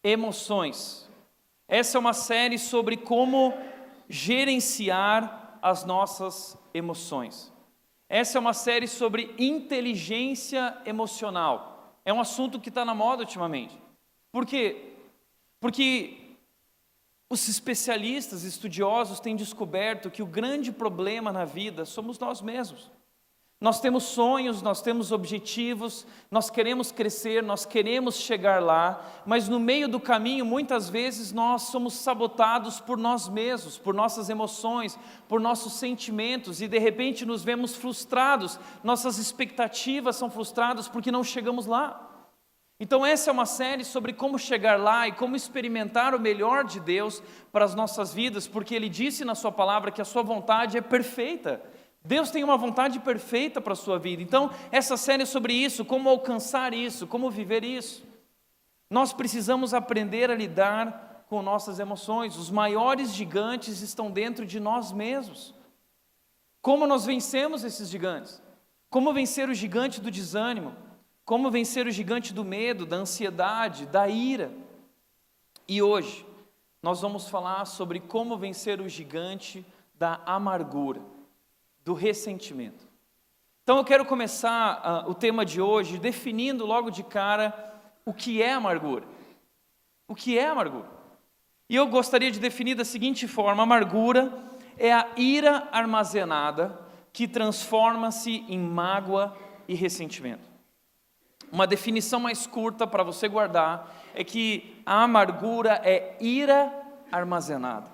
emoções. Essa é uma série sobre como gerenciar as nossas emoções. Essa é uma série sobre inteligência emocional. É um assunto que está na moda ultimamente. Por quê? Porque os especialistas, estudiosos têm descoberto que o grande problema na vida somos nós mesmos. Nós temos sonhos, nós temos objetivos, nós queremos crescer, nós queremos chegar lá, mas no meio do caminho, muitas vezes, nós somos sabotados por nós mesmos, por nossas emoções, por nossos sentimentos, e de repente nos vemos frustrados, nossas expectativas são frustradas porque não chegamos lá. Então essa é uma série sobre como chegar lá e como experimentar o melhor de Deus para as nossas vidas, porque Ele disse na sua palavra que a sua vontade é perfeita. Deus tem uma vontade perfeita para a sua vida. Então essa série é sobre isso, como alcançar isso, como viver isso. Nós precisamos aprender a lidar com nossas emoções. Os maiores gigantes estão dentro de nós mesmos. Como nós vencemos esses gigantes? Como vencer o gigante do desânimo? Como vencer o gigante do medo, da ansiedade, da ira? E hoje nós vamos falar sobre como vencer o gigante da amargura, do ressentimento. Então eu quero começar o tema de hoje definindo logo de cara o que é amargura. O que é amargura? E eu gostaria de definir da seguinte forma: amargura é a ira armazenada que transforma-se em mágoa e ressentimento. Uma definição mais curta para você guardar é que a amargura é ira armazenada.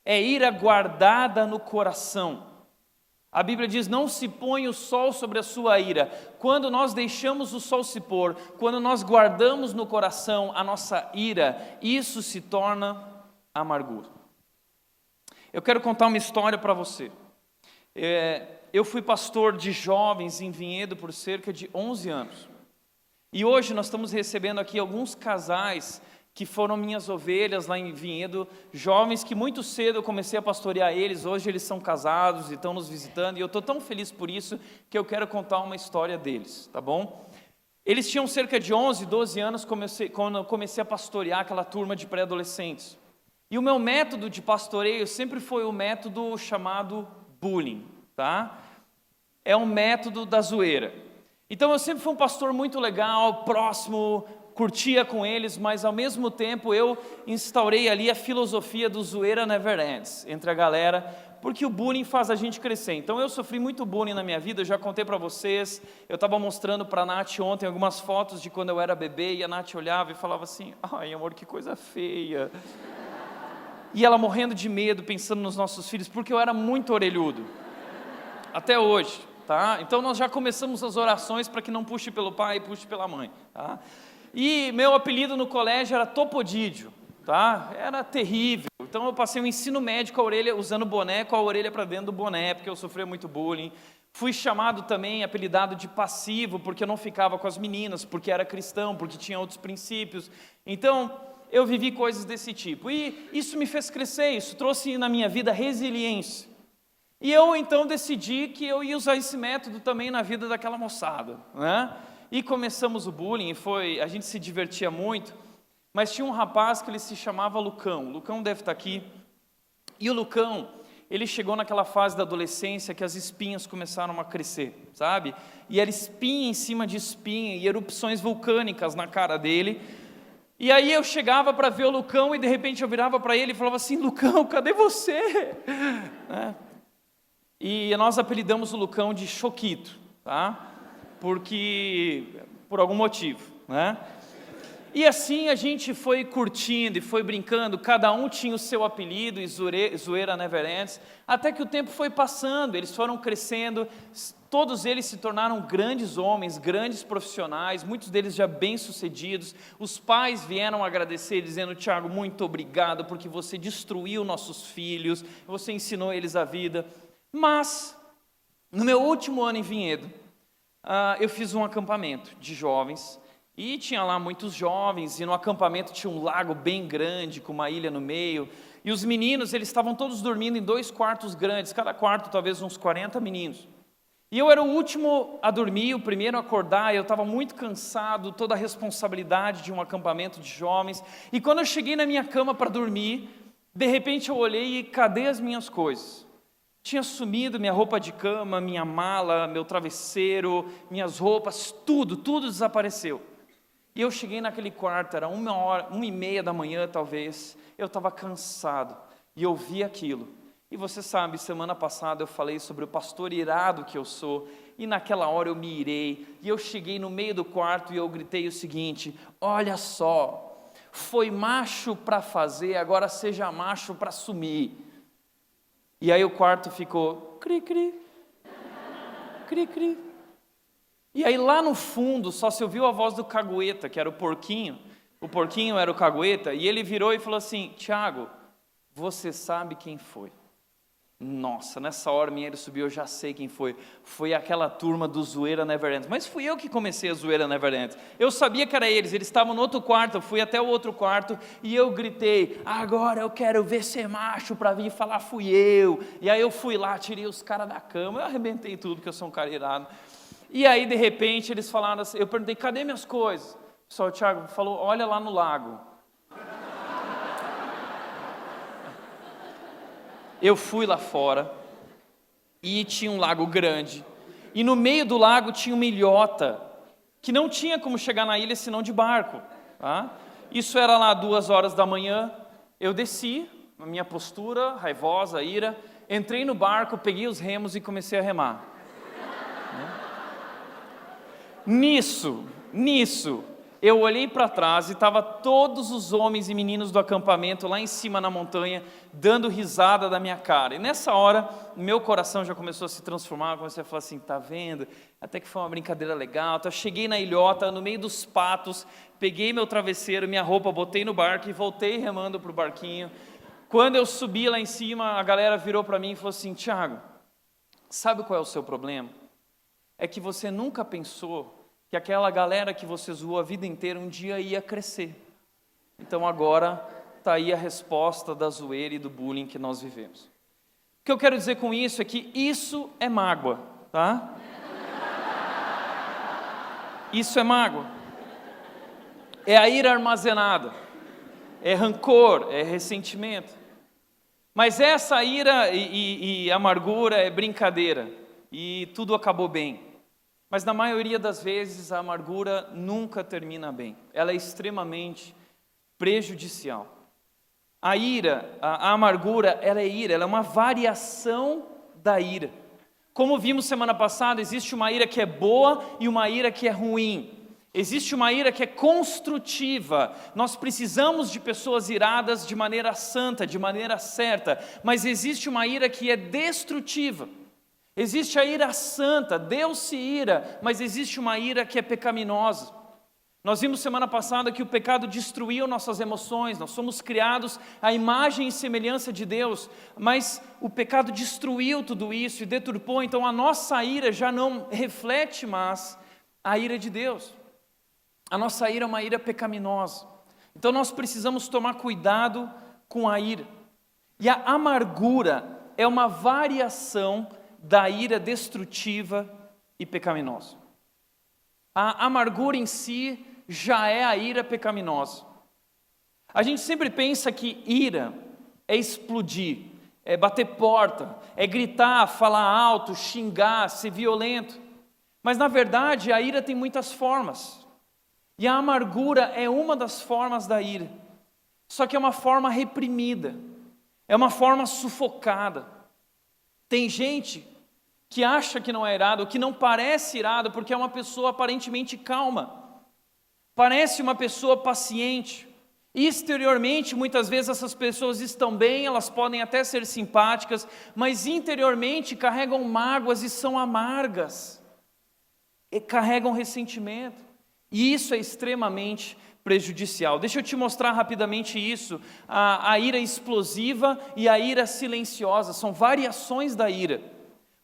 É ira guardada no coração. A Bíblia diz: não se põe o sol sobre a sua ira. Quando nós deixamos o sol se pôr, quando nós guardamos no coração a nossa ira, isso se torna amargura. Eu quero contar uma história para você. Eu fui pastor de jovens em Vinhedo por cerca de 11 anos. E hoje nós estamos recebendo aqui alguns casais que foram minhas ovelhas lá em Vinhedo, jovens que muito cedo eu comecei a pastorear eles, hoje eles são casados e estão nos visitando, e eu estou tão feliz por isso que eu quero contar uma história deles, tá bom? Eles tinham cerca de 11, 12 anos quando eu comecei a pastorear aquela turma de pré-adolescentes. E o meu método de pastoreio sempre foi o método chamado bullying, tá? É um método da zoeira. Então eu sempre fui um pastor muito legal, próximo, curtia com eles, mas ao mesmo tempo eu instaurei ali a filosofia do zoeira never ends entre a galera, porque o bullying faz a gente crescer. Então eu sofri muito bullying na minha vida, eu já contei para vocês, eu estava mostrando para a Nath ontem algumas fotos de quando eu era bebê, e a Nath olhava e falava assim: ai amor, que coisa feia. E ela morrendo de medo, pensando nos nossos filhos, porque eu era muito orelhudo, até hoje. Tá? Então nós já começamos as orações para que não puxe pelo pai e puxe pela mãe. Tá? E meu apelido no colégio era Topodídio, tá? Era terrível. Então eu passei o ensino médio com a orelha, usando boné, com a orelha para dentro do boné, porque eu sofria muito bullying. Fui chamado também, apelidado de passivo, porque eu não ficava com as meninas, porque era cristão, porque tinha outros princípios. Então eu vivi coisas desse tipo. E isso me fez crescer, isso trouxe na minha vida resiliência. E eu então decidi que eu ia usar esse método também na vida daquela moçada, né? E começamos o bullying, a gente se divertia muito, mas tinha um rapaz que ele se chamava Lucão. O Lucão deve estar aqui. E o Lucão, ele chegou naquela fase da adolescência que as espinhas começaram a crescer, sabe? E era espinha em cima de espinha e erupções vulcânicas na cara dele. E aí eu chegava para ver o Lucão e de repente eu virava para ele e falava assim: Lucão, cadê você? Né? E nós apelidamos o Lucão de Choquito, tá? Por algum motivo, né? E assim a gente foi curtindo e foi brincando, cada um tinha o seu apelido, e zoeira never ends, até que o tempo foi passando, eles foram crescendo, todos eles se tornaram grandes homens, grandes profissionais, muitos deles já bem-sucedidos. Os pais vieram agradecer, dizendo: Tiago, muito obrigado, porque você destruiu nossos filhos, você ensinou eles a vida. Mas, no meu último ano em Vinhedo, eu fiz um acampamento de jovens, e tinha lá muitos jovens, e no acampamento tinha um lago bem grande, com uma ilha no meio, e os meninos, eles estavam todos dormindo em 2 quartos grandes, cada quarto talvez uns 40 meninos. E eu era o último a dormir, o primeiro a acordar, eu estava muito cansado, toda a responsabilidade de um acampamento de jovens. E quando eu cheguei na minha cama para dormir, de repente eu olhei e cadê as minhas coisas? Tinha sumido minha roupa de cama, minha mala, meu travesseiro, minhas roupas, tudo desapareceu. E eu cheguei naquele quarto, era 1h30 da manhã talvez, eu estava cansado, e eu vi aquilo. E você sabe, semana passada eu falei sobre o pastor irado que eu sou, e naquela hora eu me irei, e eu cheguei no meio do quarto e eu gritei o seguinte: olha só, foi macho para fazer, agora seja macho para sumir. E aí o quarto ficou cri-cri, cri-cri. E aí lá no fundo só se ouviu a voz do cagueta, que era o porquinho era o cagueta, e ele virou e falou assim: Tiago, você sabe quem foi? Nossa, nessa hora minha ele subiu, eu já sei quem foi. Foi aquela turma do Zoeira Never Ends. Mas fui eu que comecei a Zoeira Never Ends. Eu sabia que era eles estavam no outro quarto, eu fui até o outro quarto e eu gritei: agora eu quero ver ser macho para vir falar fui eu. E aí eu fui lá, tirei os caras da cama, eu arrebentei tudo, porque eu sou um cara irado. E aí de repente eles falaram assim, eu perguntei: cadê minhas coisas? Só o Thiago falou: olha lá no lago. Eu fui lá fora, e tinha um lago grande, e no meio do lago tinha uma ilhota, que não tinha como chegar na ilha senão de barco, tá? Isso era lá 2h da manhã, eu desci, a minha postura, raivosa, ira, entrei no barco, peguei os remos e comecei a remar. Nisso, eu olhei para trás e estava todos os homens e meninos do acampamento lá em cima na montanha, dando risada da minha cara. E nessa hora, meu coração já começou a se transformar, eu comecei a falar assim: tá vendo? Até que foi uma brincadeira legal. Então, eu cheguei na ilhota, no meio dos patos, peguei meu travesseiro, minha roupa, botei no barco e voltei remando para o barquinho. Quando eu subi lá em cima, a galera virou para mim e falou assim: Tiago, sabe qual é o seu problema? É que você nunca pensou que aquela galera que você zoou a vida inteira um dia ia crescer. Então agora está aí a resposta da zoeira e do bullying que nós vivemos. O que eu quero dizer com isso é que isso é mágoa, tá? Isso é mágoa. É a ira armazenada, é rancor, é ressentimento. Mas essa ira e amargura é brincadeira, e tudo acabou bem. Mas na maioria das vezes a amargura nunca termina bem. Ela é extremamente prejudicial. A ira, a amargura, ela é ira, ela é uma variação da ira. Como vimos semana passada, existe uma ira que é boa e uma ira que é ruim. Existe uma ira que é construtiva. Nós precisamos de pessoas iradas de maneira santa, de maneira certa. Mas existe uma ira que é destrutiva. Existe a ira santa, Deus se ira, mas existe uma ira que é pecaminosa. Nós vimos semana passada que o pecado destruiu nossas emoções, nós somos criados à imagem e semelhança de Deus, mas o pecado destruiu tudo isso e deturpou, então a nossa ira já não reflete mais a ira de Deus. A nossa ira é uma ira pecaminosa, então nós precisamos tomar cuidado com a ira. E a amargura é uma variação da ira destrutiva e pecaminosa. A amargura em si já é a ira pecaminosa. A gente sempre pensa que ira é explodir, é bater porta, é gritar, falar alto, xingar, ser violento. Mas na verdade a ira tem muitas formas. E a amargura é uma das formas da ira. Só que é uma forma reprimida, é uma forma sufocada. Tem gente que acha que não é irado, que não parece irado, porque é uma pessoa aparentemente calma, parece uma pessoa paciente. Exteriormente, muitas vezes essas pessoas estão bem, elas podem até ser simpáticas, mas interiormente carregam mágoas e são amargas, e carregam ressentimento, e isso é extremamente prejudicial. Deixa eu te mostrar rapidamente isso, a ira explosiva e a ira silenciosa, são variações da ira.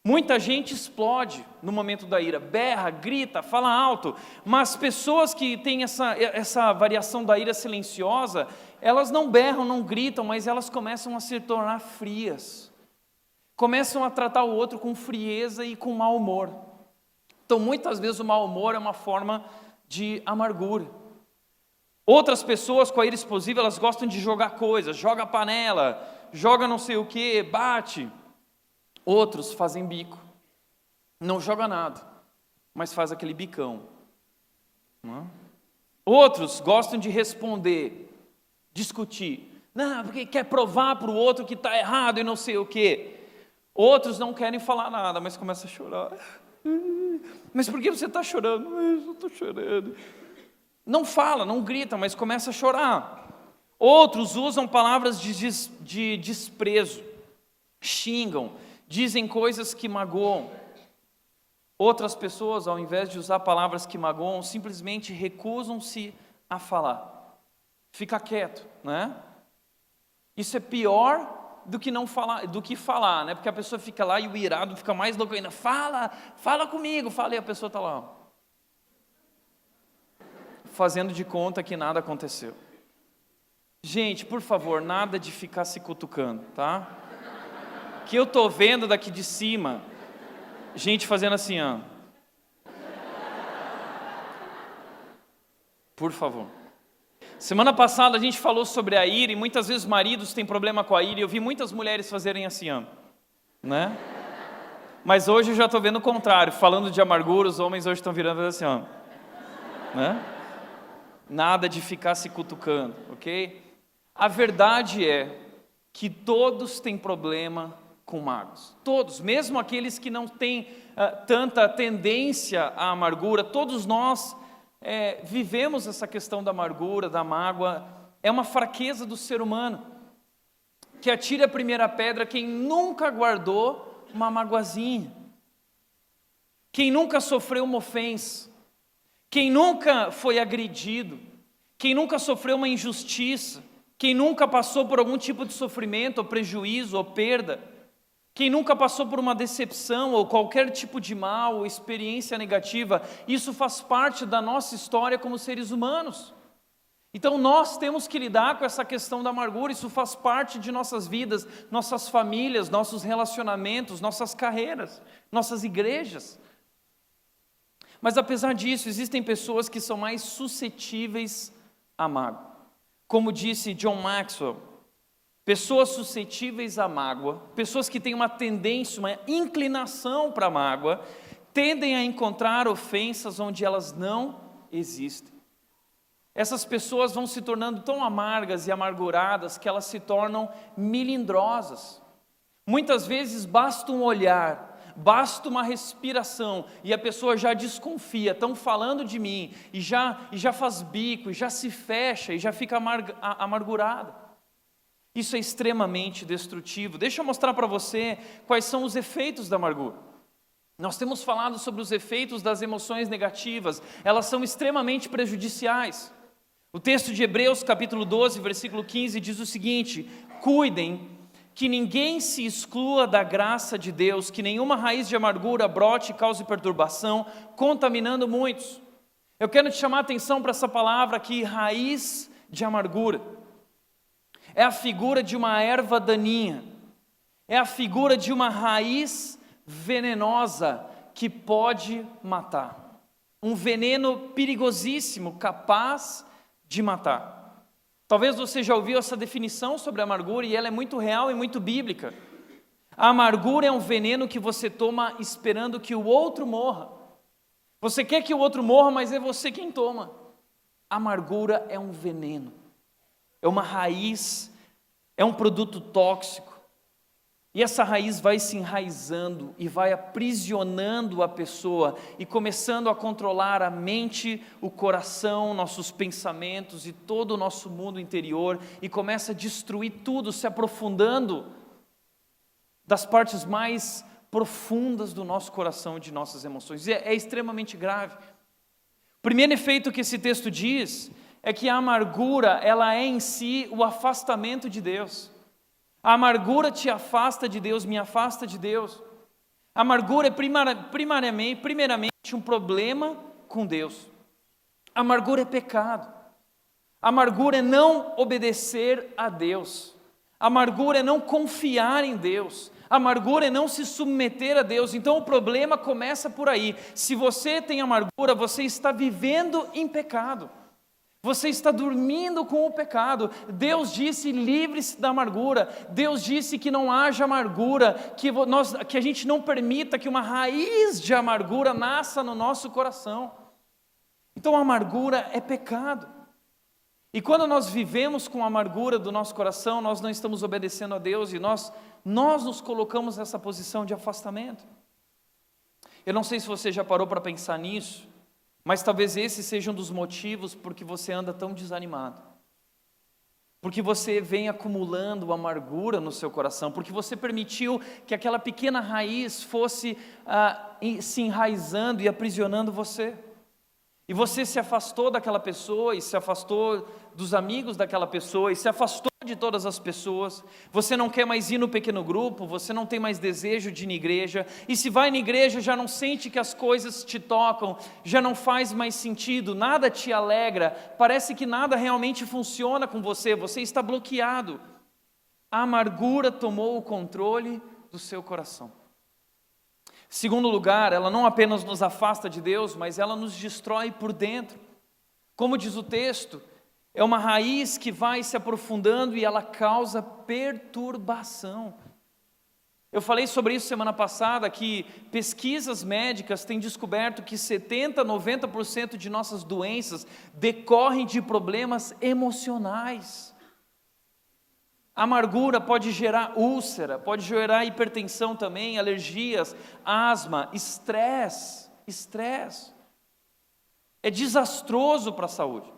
Muita gente explode no momento da ira, berra, grita, fala alto, mas pessoas que têm essa variação da ira silenciosa, elas não berram, não gritam, mas elas começam a se tornar frias, começam a tratar o outro com frieza e com mau humor. Então, muitas vezes o mau humor é uma forma de amargura. Outras pessoas com a ira explosiva, elas gostam de jogar coisas, joga panela, joga não sei o que, bate. Outros fazem bico, não joga nada, mas faz aquele bicão. Não é? Outros gostam de responder, discutir. Não, porque quer provar para o outro que está errado e não sei o quê. Outros não querem falar nada, mas começam a chorar. Mas por que você está chorando? Eu estou chorando. Não fala, não grita, mas começa a chorar. Outros usam palavras de desprezo, xingam, dizem coisas que magoam. Outras pessoas, ao invés de usar palavras que magoam, simplesmente recusam-se a falar. Fica quieto, né? Isso é pior do que não falar, do que falar, né? Porque a pessoa fica lá e o irado fica mais louco ainda. Fala comigo, fala, e a pessoa está lá, ó, fazendo de conta que nada aconteceu. Gente, por favor, nada de ficar se cutucando, tá? Que eu tô vendo daqui de cima, gente fazendo assim, ó. Por favor. Semana passada a gente falou sobre a ira e muitas vezes maridos têm problema com a ira e eu vi muitas mulheres fazerem assim, ó, né? Mas hoje eu já estou vendo o contrário, falando de amargura, os homens hoje estão virando assim, ó, né? Nada de ficar se cutucando, ok? A verdade é que todos têm problema com mágoas. Todos, mesmo aqueles que não têm tanta tendência à amargura, todos nós vivemos essa questão da amargura, da mágoa. É uma fraqueza do ser humano. Que atire a primeira pedra quem nunca guardou uma magoazinha. Quem nunca sofreu uma ofensa. Quem nunca foi agredido, quem nunca sofreu uma injustiça, quem nunca passou por algum tipo de sofrimento, ou prejuízo, ou perda, quem nunca passou por uma decepção, ou qualquer tipo de mal, ou experiência negativa, isso faz parte da nossa história como seres humanos. Então nós temos que lidar com essa questão da amargura, isso faz parte de nossas vidas, nossas famílias, nossos relacionamentos, nossas carreiras, nossas igrejas. Mas apesar disso, existem pessoas que são mais suscetíveis à mágoa. Como disse John Maxwell, pessoas suscetíveis à mágoa, pessoas que têm uma tendência, uma inclinação para a mágoa, tendem a encontrar ofensas onde elas não existem. Essas pessoas vão se tornando tão amargas e amarguradas que elas se tornam melindrosas. Muitas vezes basta um olhar, basta uma respiração e a pessoa já desconfia, estão falando de mim, e já faz bico, e já se fecha, e já fica amargurada. Isso é extremamente destrutivo. Deixa eu mostrar para você quais são os efeitos da amargura. Nós temos falado sobre os efeitos das emoções negativas, elas são extremamente prejudiciais. O texto de Hebreus, capítulo 12, versículo 15, diz o seguinte: cuidem que ninguém se exclua da graça de Deus, que nenhuma raiz de amargura brote e cause perturbação, contaminando muitos. Eu quero te chamar a atenção para essa palavra aqui, raiz de amargura. É a figura de uma erva daninha, é a figura de uma raiz venenosa que pode matar. Um veneno perigosíssimo, capaz de matar. Talvez você já ouviu essa definição sobre a amargura e ela é muito real e muito bíblica. A amargura é um veneno que você toma esperando que o outro morra. Você quer que o outro morra, mas é você quem toma. A amargura é um veneno, é uma raiz, é um produto tóxico. E essa raiz vai se enraizando e vai aprisionando a pessoa e começando a controlar a mente, o coração, nossos pensamentos e todo o nosso mundo interior, e começa a destruir tudo, se aprofundando das partes mais profundas do nosso coração e de nossas emoções. É extremamente grave. O primeiro efeito que esse texto diz é que a amargura, ela é em si o afastamento de Deus. A amargura te afasta de Deus, me afasta de Deus. A amargura é primeiramente um problema com Deus. A amargura é pecado. A amargura é não obedecer a Deus. A amargura é não confiar em Deus. A amargura é não se submeter a Deus. Então o problema começa por aí. Se você tem amargura, você está vivendo em pecado. Você está dormindo com o pecado. Deus disse: livre-se da amargura. Deus disse que não haja amargura, que a gente não permita que uma raiz de amargura nasça no nosso coração. Então a amargura é pecado. E quando nós vivemos com a amargura do nosso coração, nós não estamos obedecendo a Deus e nós nos colocamos nessa posição de afastamento. Eu não sei se você já parou para pensar nisso, mas talvez esse seja um dos motivos porque você anda tão desanimado. Porque você vem acumulando amargura no seu coração, porque você permitiu que aquela pequena raiz fosse se enraizando e aprisionando você. E você se afastou daquela pessoa, e se afastou dos amigos daquela pessoa, e se afastou de todas as pessoas. Você não quer mais ir no pequeno grupo, você não tem mais desejo de ir na igreja, e se vai na igreja já não sente que as coisas te tocam, já não faz mais sentido, nada te alegra, parece que nada realmente funciona com você, você está bloqueado. A amargura tomou o controle do seu coração. Segundo lugar, ela não apenas nos afasta de Deus, mas ela nos destrói por dentro. Como diz o texto, é uma raiz que vai se aprofundando e ela causa perturbação. Eu falei sobre isso semana passada, que pesquisas médicas têm descoberto que 70%, 90% de nossas doenças decorrem de problemas emocionais. A amargura pode gerar úlcera, pode gerar hipertensão também, alergias, asma, estresse. É desastroso para a saúde.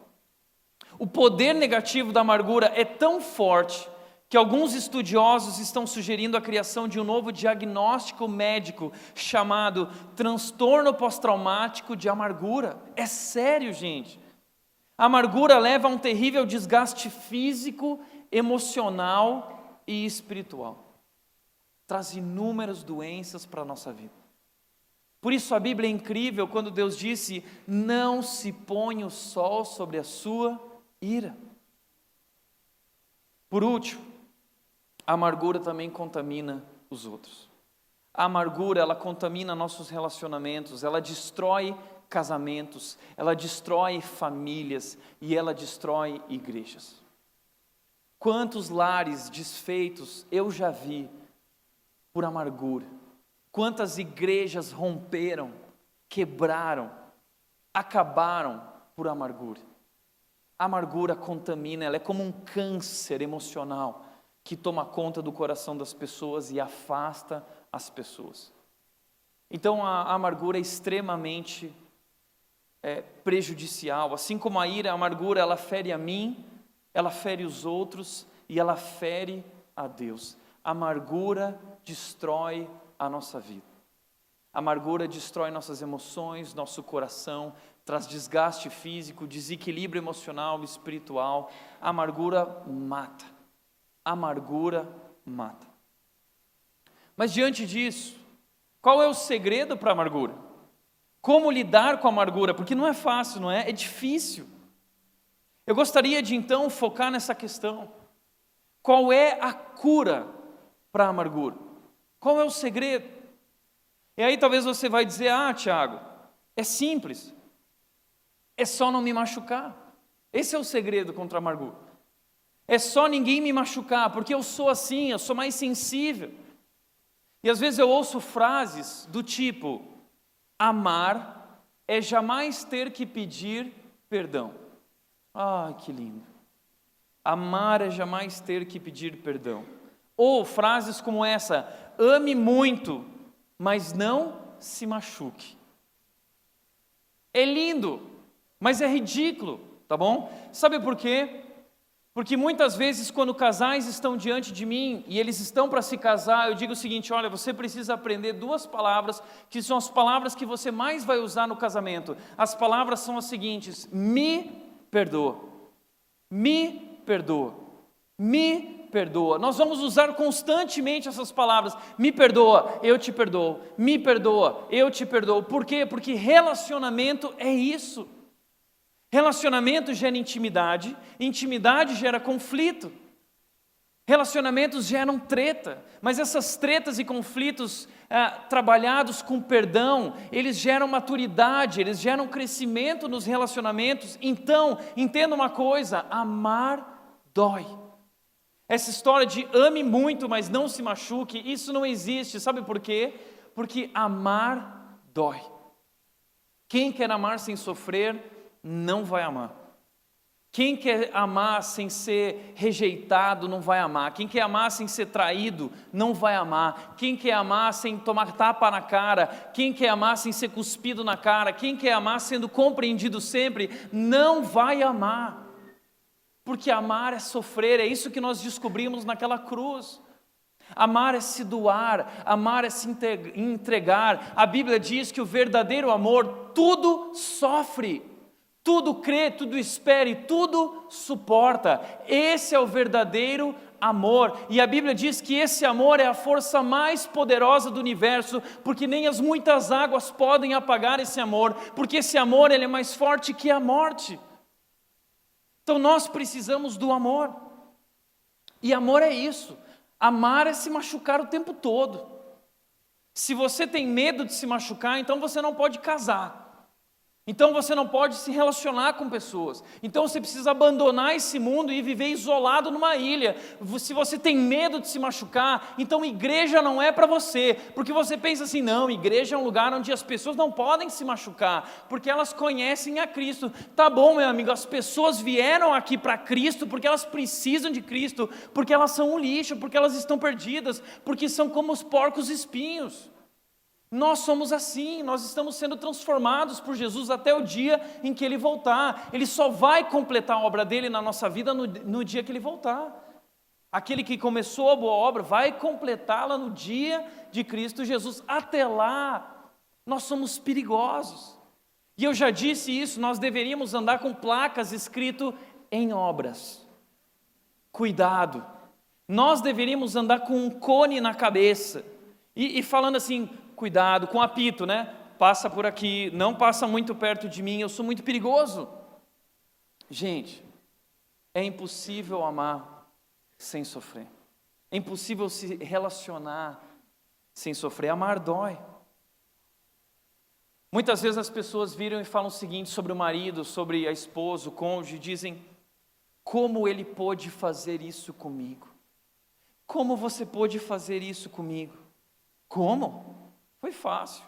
O poder negativo da amargura é tão forte que alguns estudiosos estão sugerindo a criação de um novo diagnóstico médico chamado transtorno pós-traumático de amargura. É sério, gente. A amargura leva a um terrível desgaste físico, emocional e espiritual. Traz inúmeras doenças para a nossa vida. Por isso a Bíblia é incrível quando Deus disse: não se põe o sol sobre a sua ira. Por último, a amargura também contamina os outros. A amargura, ela contamina nossos relacionamentos, ela destrói casamentos, ela destrói famílias e ela destrói igrejas. Quantos lares desfeitos eu já vi por amargura? Quantas igrejas romperam, quebraram, acabaram por amargura? A amargura contamina, ela é como um câncer emocional que toma conta do coração das pessoas e afasta as pessoas. Então a amargura é extremamente prejudicial. Assim como a ira, a amargura, ela fere a mim, ela fere os outros e ela fere a Deus. A amargura destrói a nossa vida. A amargura destrói nossas emoções, nosso coração, traz desgaste físico, desequilíbrio emocional e espiritual. A amargura mata. A amargura mata. Mas diante disso, qual é o segredo para a amargura? Como lidar com a amargura? Porque não é fácil, não é? É difícil. Eu gostaria de então focar nessa questão. Qual é a cura para a amargura? Qual é o segredo? E aí talvez você vai dizer: Tiago, é simples. É só não me machucar. Esse é o segredo contra a amargura. É só ninguém me machucar, porque eu sou assim, eu sou mais sensível. E às vezes eu ouço frases do tipo: amar é jamais ter que pedir perdão. Ai, que lindo. Amar é jamais ter que pedir perdão. Ou frases como essa: ame muito, mas não se machuque. É lindo, mas é ridículo, tá bom? Sabe por quê? Porque muitas vezes quando casais estão diante de mim e eles estão para se casar, eu digo o seguinte: olha, você precisa aprender 2 palavras que são as palavras que você mais vai usar no casamento. As palavras são as seguintes: me perdoa, me perdoa, me perdoa. Nós vamos usar constantemente essas palavras: me perdoa, eu te perdoo, me perdoa, eu te perdoo. Por quê? Porque relacionamento é isso. Relacionamento gera intimidade, intimidade gera conflito. Relacionamentos geram treta, mas essas tretas e conflitos trabalhados com perdão, eles geram maturidade, eles geram crescimento nos relacionamentos. Então, entenda uma coisa: amar dói. Essa história de ame muito, mas não se machuque, isso não existe. Sabe por quê? Porque amar dói. Quem quer amar sem sofrer, não vai amar. Quem quer amar sem ser rejeitado, não vai amar. Quem quer amar sem ser traído, não vai amar. Quem quer amar sem tomar tapa na cara, quem quer amar sem ser cuspido na cara, quem quer amar sendo compreendido sempre, não vai amar. Porque amar é sofrer, é isso que nós descobrimos naquela cruz. Amar é se doar, amar é se entregar. A Bíblia diz que o verdadeiro amor tudo sofre, tudo crê, tudo espera e tudo suporta. Esse é o verdadeiro amor. E a Bíblia diz que esse amor é a força mais poderosa do universo, porque nem as muitas águas podem apagar esse amor, porque esse amor ele é mais forte que a morte. Então nós precisamos do amor. E amor é isso. Amar é se machucar o tempo todo. Se você tem medo de se machucar, então você não pode casar. Então você não pode se relacionar com pessoas. Então você precisa abandonar esse mundo e viver isolado numa ilha. Se você tem medo de se machucar, então igreja não é para você. Porque você pensa assim, não, igreja é um lugar onde as pessoas não podem se machucar, porque elas conhecem a Cristo. Tá bom, meu amigo, as pessoas vieram aqui para Cristo porque elas precisam de Cristo, porque elas são um lixo, porque elas estão perdidas, porque são como os porcos espinhos. Nós somos assim, nós estamos sendo transformados por Jesus até o dia em que Ele voltar. Ele só vai completar a obra dEle na nossa vida no dia que Ele voltar. Aquele que começou a boa obra vai completá-la no dia de Cristo Jesus. Até lá, nós somos perigosos. E eu já disse isso, nós deveríamos andar com placas escrito em obras. Cuidado. Nós deveríamos andar com um cone na cabeça. E falando assim, cuidado, com apito, né? Passa por aqui, não passa muito perto de mim, eu sou muito perigoso. Gente, é impossível amar sem sofrer. É impossível se relacionar sem sofrer. Amar dói. Muitas vezes as pessoas viram e falam o seguinte sobre o marido, sobre a esposa, o cônjuge, dizem: como ele pôde fazer isso comigo? Como você pôde fazer isso comigo? Como? Foi fácil.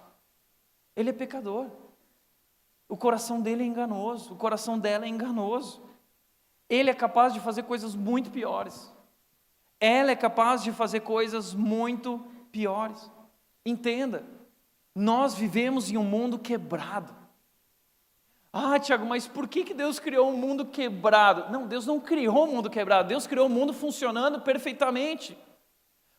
Ele é pecador. O coração dele é enganoso. O coração dela é enganoso. Ele é capaz de fazer coisas muito piores. Ela é capaz de fazer coisas muito piores. Entenda, nós vivemos em um mundo quebrado. Ah, Tiago, mas por que Deus criou um mundo quebrado? Não, Deus não criou um mundo quebrado. Deus criou um mundo funcionando perfeitamente.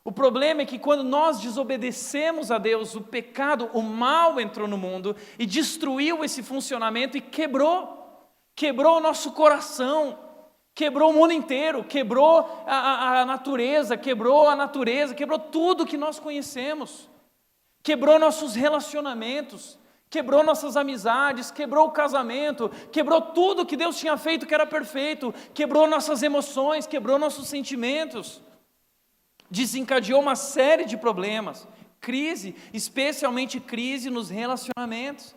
O problema é que quando nós desobedecemos a Deus, o pecado, o mal entrou no mundo e destruiu esse funcionamento e quebrou o nosso coração, quebrou o mundo inteiro, quebrou a natureza, quebrou tudo que nós conhecemos, quebrou nossos relacionamentos, quebrou nossas amizades, quebrou o casamento, quebrou tudo que Deus tinha feito que era perfeito, quebrou nossas emoções, quebrou nossos sentimentos. Desencadeou uma série de problemas, crise, especialmente crise nos relacionamentos.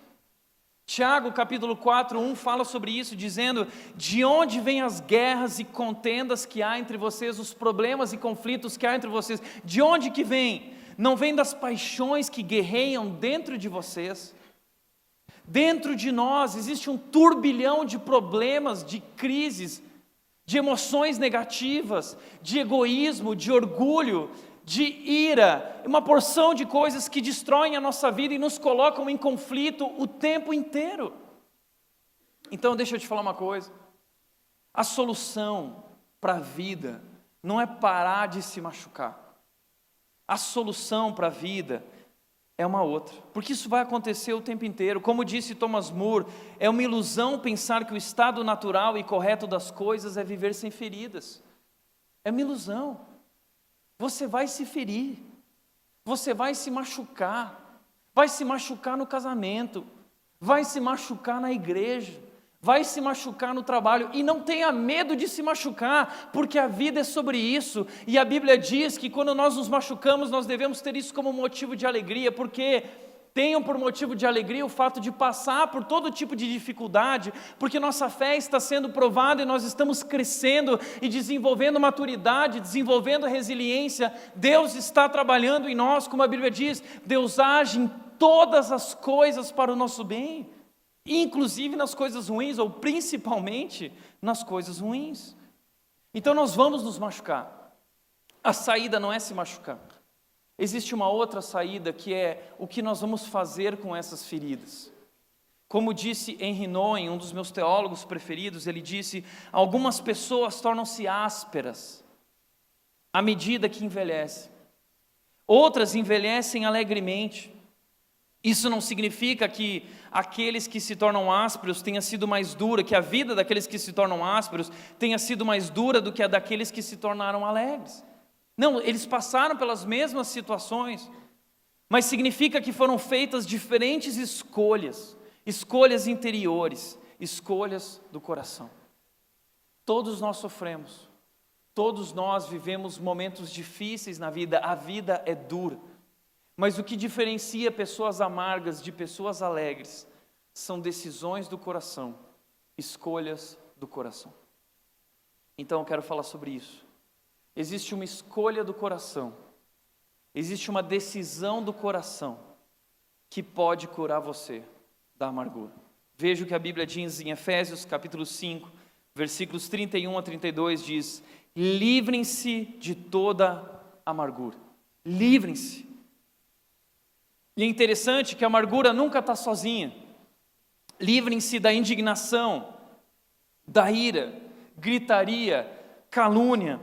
Tiago, capítulo 4:1 fala sobre isso, dizendo: de onde vêm as guerras e contendas que há entre vocês, os problemas e conflitos que há entre vocês, de onde que vem? Não vem das paixões que guerreiam dentro de vocês? Dentro de nós existe um turbilhão de problemas, de crises, de emoções negativas, de egoísmo, de orgulho, de ira, uma porção de coisas que destroem a nossa vida e nos colocam em conflito o tempo inteiro. Então deixa eu te falar uma coisa, a solução para a vida não é parar de se machucar, a solução para a vida é uma outra, porque isso vai acontecer o tempo inteiro. Como disse Thomas Moore, é uma ilusão pensar que o estado natural e correto das coisas é viver sem feridas. É uma ilusão. Você vai se ferir, você vai se machucar no casamento, vai se machucar na igreja, vai se machucar no trabalho, e não tenha medo de se machucar, porque a vida é sobre isso, e a Bíblia diz que quando nós nos machucamos, nós devemos ter isso como motivo de alegria, porque tenham por motivo de alegria o fato de passar por todo tipo de dificuldade, porque nossa fé está sendo provada e nós estamos crescendo e desenvolvendo maturidade, desenvolvendo resiliência. Deus está trabalhando em nós, como a Bíblia diz, Deus age em todas as coisas para o nosso bem, inclusive nas coisas ruins, ou principalmente nas coisas ruins. Então nós vamos nos machucar. A saída não é se machucar. Existe uma outra saída, que é o que nós vamos fazer com essas feridas. Como disse Henry Nouwen, um dos meus teólogos preferidos, ele disse: algumas pessoas tornam-se ásperas à medida que envelhecem. Outras envelhecem alegremente. Isso não significa que aqueles que se tornam ásperos tenha sido mais dura, que a vida daqueles que se tornam ásperos tenha sido mais dura do que a daqueles que se tornaram alegres. Não, eles passaram pelas mesmas situações, mas significa que foram feitas diferentes escolhas, escolhas interiores, escolhas do coração. Todos nós sofremos, todos nós vivemos momentos difíceis na vida, a vida é dura, mas o que diferencia pessoas amargas de pessoas alegres são decisões do coração, escolhas do coração. Então eu quero falar sobre isso. Existe uma escolha do coração, existe uma decisão do coração que pode curar você da amargura. Veja o que a Bíblia diz em Efésios capítulo 5, versículos 31 a 32, diz: livrem-se de toda amargura, livrem-se. E é interessante que a amargura nunca está sozinha. Livrem-se da indignação, da ira, gritaria, calúnia,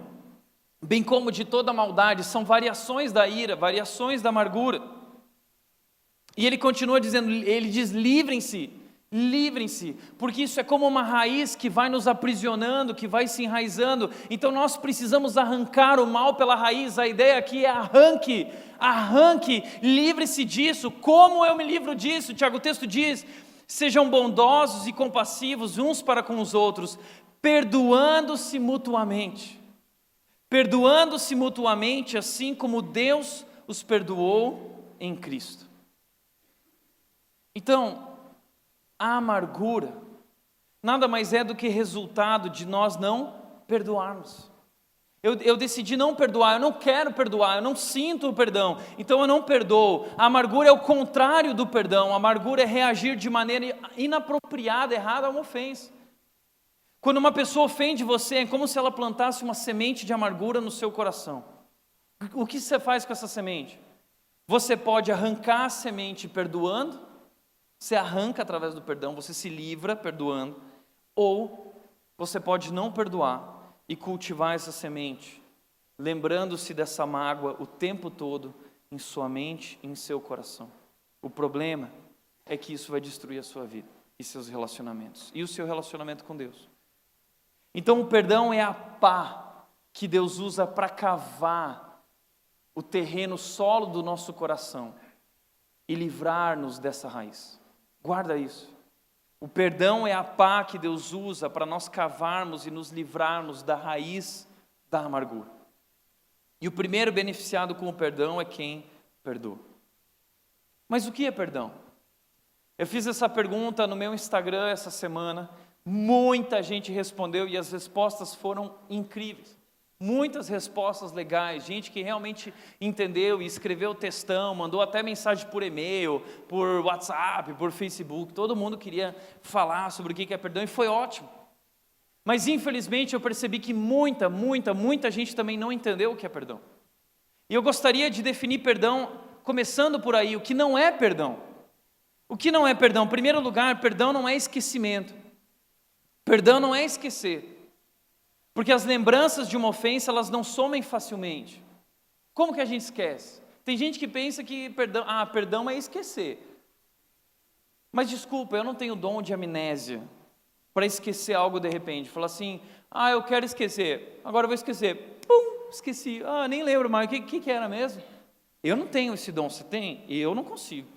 bem como de toda maldade. São variações da ira, variações da amargura. E ele continua dizendo, ele diz: livrem-se, livrem-se, porque isso é como uma raiz que vai nos aprisionando, que vai se enraizando. Então nós precisamos arrancar o mal pela raiz. A ideia aqui é arranque, arranque, livre-se disso. Como eu me livro disso? Tiago, o texto diz: sejam bondosos e compassivos uns para com os outros, perdoando-se mutuamente. Perdoando-se mutuamente, assim como Deus os perdoou em Cristo. Então, a amargura nada mais é do que resultado de nós não perdoarmos. Eu decidi não perdoar, eu não quero perdoar, eu não sinto o perdão, então eu não perdoo. A amargura é o contrário do perdão. A amargura é reagir de maneira inapropriada, errada a uma ofensa. Quando uma pessoa ofende você, é como se ela plantasse uma semente de amargura no seu coração. O que você faz com essa semente? Você pode arrancar a semente perdoando, você arranca através do perdão, você se livra perdoando, ou você pode não perdoar e cultivar essa semente, lembrando-se dessa mágoa o tempo todo em sua mente e em seu coração. O problema é que isso vai destruir a sua vida e seus relacionamentos, e o seu relacionamento com Deus. Então o perdão é a pá que Deus usa para cavar o terreno solo do nosso coração e livrar-nos dessa raiz. Guarda isso. O perdão é a pá que Deus usa para nós cavarmos e nos livrarmos da raiz da amargura. E o primeiro beneficiado com o perdão é quem perdoa. Mas o que é perdão? Eu fiz essa pergunta no meu Instagram essa semana. Muita gente respondeu e as respostas foram incríveis. Muitas respostas legais, gente que realmente entendeu e escreveu textão, mandou até mensagem por e-mail, por WhatsApp, por Facebook. Todo mundo queria falar sobre o que é perdão e foi ótimo. Mas infelizmente eu percebi que muita gente também não entendeu o que é perdão. E eu gostaria de definir perdão começando por aí, o que não é perdão. O que não é perdão? Em primeiro lugar, perdão não é esquecimento. Perdão não é esquecer, porque as lembranças de uma ofensa, elas não somem facilmente. Como que a gente esquece? Tem gente que pensa que perdão é esquecer. Mas desculpa, eu não tenho dom de amnésia para esquecer algo de repente. Falar assim, eu quero esquecer, agora eu vou esquecer. Pum, esqueci, nem lembro mais, o que era mesmo? Eu não tenho esse dom, você tem? Eu não consigo.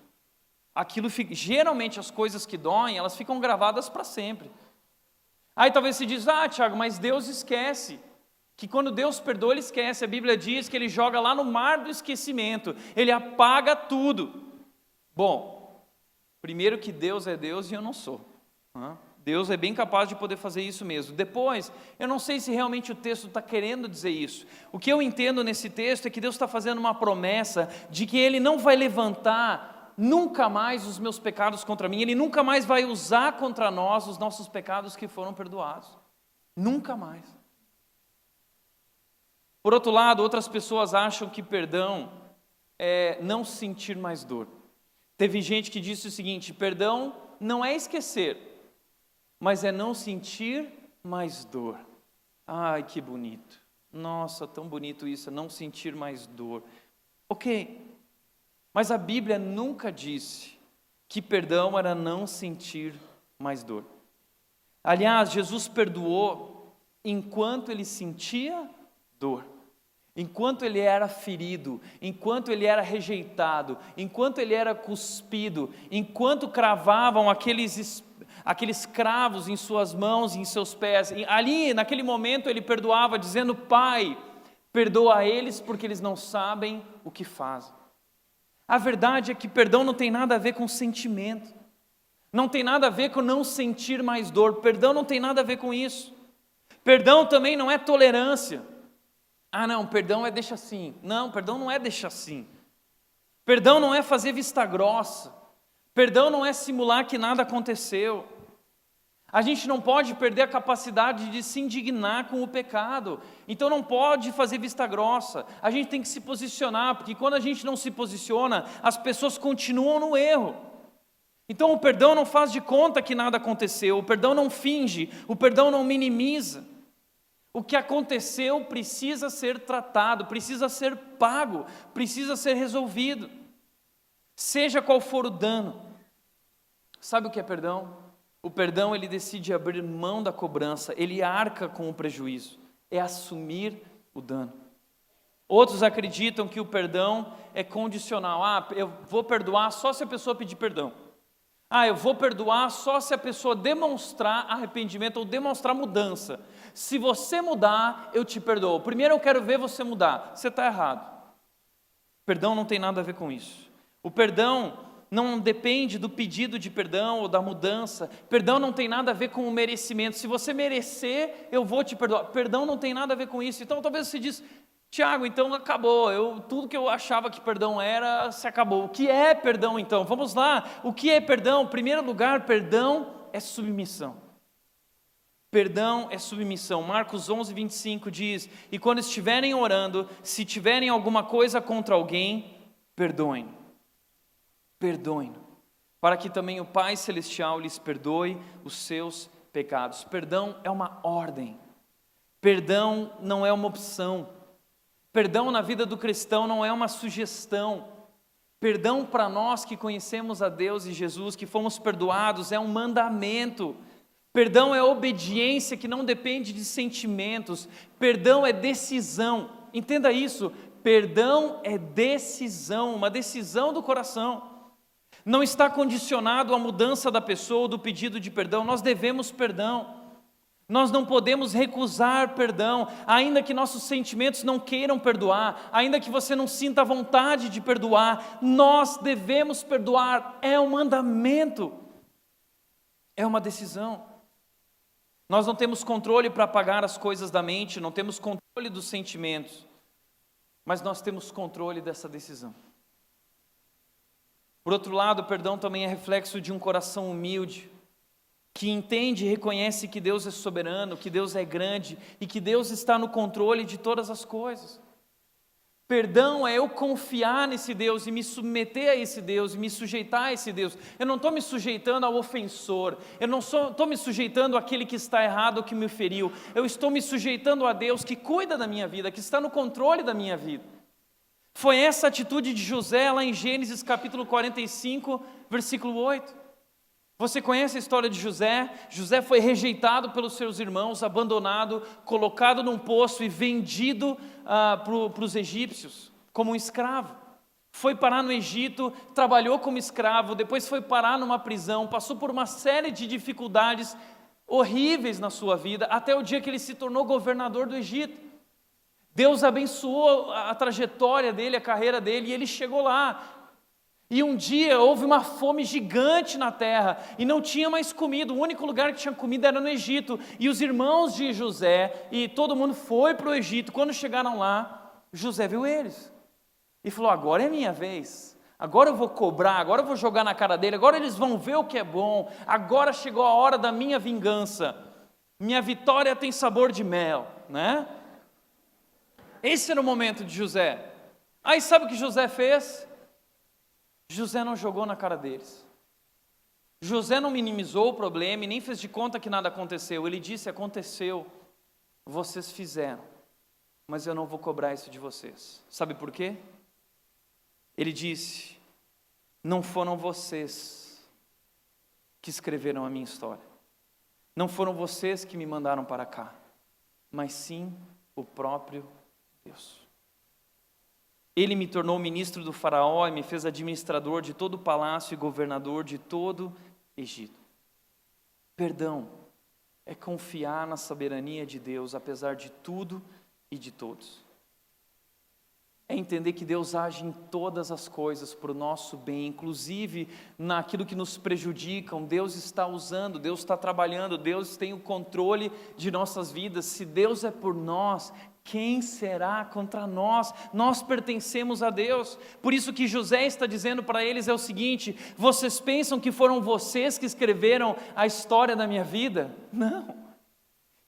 Aquilo fica, geralmente as coisas que doem, elas ficam gravadas para sempre. Aí talvez você diz, Tiago, mas Deus esquece. Que quando Deus perdoa, Ele esquece. A Bíblia diz que Ele joga lá no mar do esquecimento. Ele apaga tudo. Bom, primeiro que Deus é Deus e eu não sou. Deus é bem capaz de poder fazer isso mesmo. Depois, eu não sei se realmente o texto está querendo dizer isso. O que eu entendo nesse texto é que Deus está fazendo uma promessa de que Ele não vai levantar nunca mais os meus pecados contra mim. Ele nunca mais vai usar contra nós os nossos pecados que foram perdoados. Nunca mais. Por outro lado, outras pessoas acham que perdão é não sentir mais dor. Teve gente que disse o seguinte: perdão não é esquecer, mas é não sentir mais dor. Ai, que bonito. Nossa, tão bonito isso, é não sentir mais dor. Ok, mas a Bíblia nunca disse que perdão era não sentir mais dor. Aliás, Jesus perdoou enquanto Ele sentia dor. Enquanto Ele era ferido, enquanto Ele era rejeitado, enquanto Ele era cuspido, enquanto cravavam aqueles cravos em suas mãos e em seus pés, ali naquele momento Ele perdoava dizendo: Pai, perdoa eles porque eles não sabem o que fazem. A verdade é que perdão não tem nada a ver com sentimento, não tem nada a ver com não sentir mais dor, perdão não tem nada a ver com isso. Perdão também não é tolerância. Não, perdão é deixa assim. Não, perdão não é deixa assim. Perdão não é fazer vista grossa. Perdão não é simular que nada aconteceu. A gente não pode perder a capacidade de se indignar com o pecado. Então não pode fazer vista grossa. A gente tem que se posicionar, porque quando a gente não se posiciona, as pessoas continuam no erro. Então o perdão não faz de conta que nada aconteceu, o perdão não finge, o perdão não minimiza. O que aconteceu precisa ser tratado, precisa ser pago, precisa ser resolvido. Seja qual for o dano. Sabe o que é perdão? O perdão, ele decide abrir mão da cobrança, ele arca com o prejuízo, é assumir o dano. Outros acreditam que o perdão é condicional. Eu vou perdoar só se a pessoa pedir perdão. Eu vou perdoar só se a pessoa demonstrar arrependimento ou demonstrar mudança. Se você mudar, eu te perdoo. Primeiro eu quero ver você mudar. Você está errado. Perdão não tem nada a ver com isso. O perdão não depende do pedido de perdão ou da mudança. Perdão não tem nada a ver com o merecimento. Se você merecer, eu vou te perdoar. Perdão não tem nada a ver com isso. Então talvez você diz: Tiago, então acabou. Tudo que eu achava que perdão era, se acabou. O que é perdão então? Vamos lá. O que é perdão? Em primeiro lugar, perdão é submissão. Perdão é submissão. Marcos 11:25 diz: e quando estiverem orando, se tiverem alguma coisa contra alguém, perdoem. Perdoem, para que também o Pai Celestial lhes perdoe os seus pecados. Perdão é uma ordem. Perdão não é uma opção. Perdão na vida do cristão não é uma sugestão. Perdão para nós que conhecemos a Deus e Jesus, que fomos perdoados, é um mandamento. Perdão é obediência que não depende de sentimentos. Perdão é decisão. Entenda isso. Perdão é decisão, uma decisão do coração. Não está condicionado à mudança da pessoa ou do pedido de perdão. Nós devemos perdão. Nós não podemos recusar perdão, ainda que nossos sentimentos não queiram perdoar, ainda que você não sinta vontade de perdoar, nós devemos perdoar. É um mandamento. É uma decisão. Nós não temos controle para apagar as coisas da mente, não temos controle dos sentimentos, mas nós temos controle dessa decisão. Por outro lado, o perdão também é reflexo de um coração humilde, que entende e reconhece que Deus é soberano, que Deus é grande e que Deus está no controle de todas as coisas. Perdão é eu confiar nesse Deus e me submeter a esse Deus, e me sujeitar a esse Deus. Eu não estou me sujeitando ao ofensor, eu não estou me sujeitando àquele que está errado ou que me feriu, eu estou me sujeitando a Deus que cuida da minha vida, que está no controle da minha vida. Foi essa atitude de José lá em Gênesis capítulo 45, versículo 8. Você conhece a história de José? José foi rejeitado pelos seus irmãos, abandonado, colocado num poço e vendido para os egípcios como um escravo. Foi parar no Egito, trabalhou como escravo, depois foi parar numa prisão, passou por uma série de dificuldades horríveis na sua vida, até o dia que ele se tornou governador do Egito. Deus abençoou a trajetória dele, a carreira dele, e ele chegou lá. E um dia houve uma fome gigante na terra, e não tinha mais comida, o único lugar que tinha comida era no Egito. E os irmãos de José, e todo mundo foi para o Egito. Quando chegaram lá, José viu eles, e falou: agora é minha vez, agora eu vou cobrar, agora eu vou jogar na cara dele, agora eles vão ver o que é bom, agora chegou a hora da minha vingança, minha vitória tem sabor de mel, né? Esse era o momento de José. Aí sabe o que José fez? José não jogou na cara deles. José não minimizou o problema e nem fez de conta que nada aconteceu. Ele disse: aconteceu, vocês fizeram, mas eu não vou cobrar isso de vocês. Sabe por quê? Ele disse: não foram vocês que escreveram a minha história, não foram vocês que me mandaram para cá, mas sim o próprio Deus. Ele me tornou ministro do faraó e me fez administrador de todo o palácio e governador de todo Egito. Perdão é confiar na soberania de Deus, apesar de tudo e de todos. É entender que Deus age em todas as coisas para o nosso bem, inclusive naquilo que nos prejudicam. Deus está usando, Deus está trabalhando, Deus tem o controle de nossas vidas. Se Deus é por nós, quem será contra nós? Nós pertencemos a Deus. Por isso que José está dizendo para eles é o seguinte: vocês pensam que foram vocês que escreveram a história da minha vida? Não.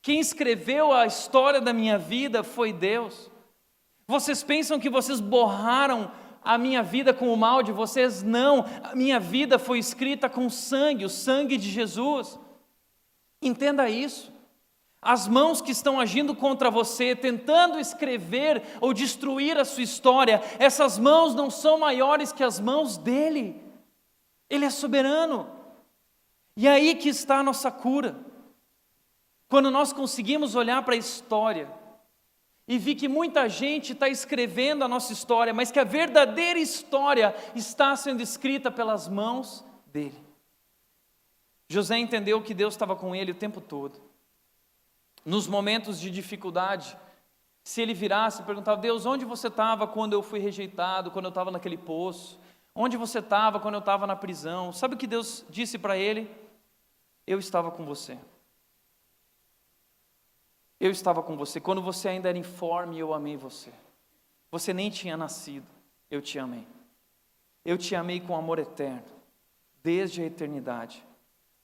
Quem escreveu a história da minha vida foi Deus. Vocês pensam que vocês borraram a minha vida com o mal de vocês? Não. A minha vida foi escrita com sangue, o sangue de Jesus. Entenda isso. As mãos que estão agindo contra você, tentando escrever ou destruir a sua história, essas mãos não são maiores que as mãos dele. Ele é soberano. E é aí que está a nossa cura. Quando nós conseguimos olhar para a história e ver que muita gente está escrevendo a nossa história, mas que a verdadeira história está sendo escrita pelas mãos dele. José entendeu que Deus estava com ele o tempo todo. Nos momentos de dificuldade, se ele virasse e perguntava: Deus, onde você estava quando eu fui rejeitado, quando eu estava naquele poço? Onde você estava quando eu estava na prisão? Sabe o que Deus disse para ele? Eu estava com você. Eu estava com você. Quando você ainda era informe, eu amei você. Você nem tinha nascido, eu te amei. Eu te amei com amor eterno, desde a eternidade.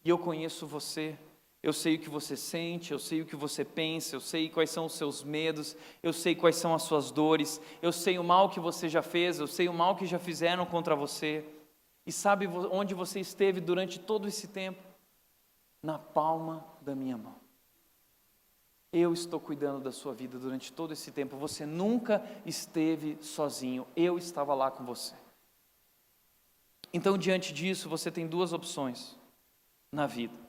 E eu conheço você. Eu sei o que você sente, eu sei o que você pensa, eu sei quais são os seus medos, eu sei quais são as suas dores, eu sei o mal que você já fez, eu sei o mal que já fizeram contra você. E sabe onde você esteve durante todo esse tempo? Na palma da minha mão. Eu estou cuidando da sua vida durante todo esse tempo. Você nunca esteve sozinho, eu estava lá com você. Então, diante disso, você tem duas opções na vida.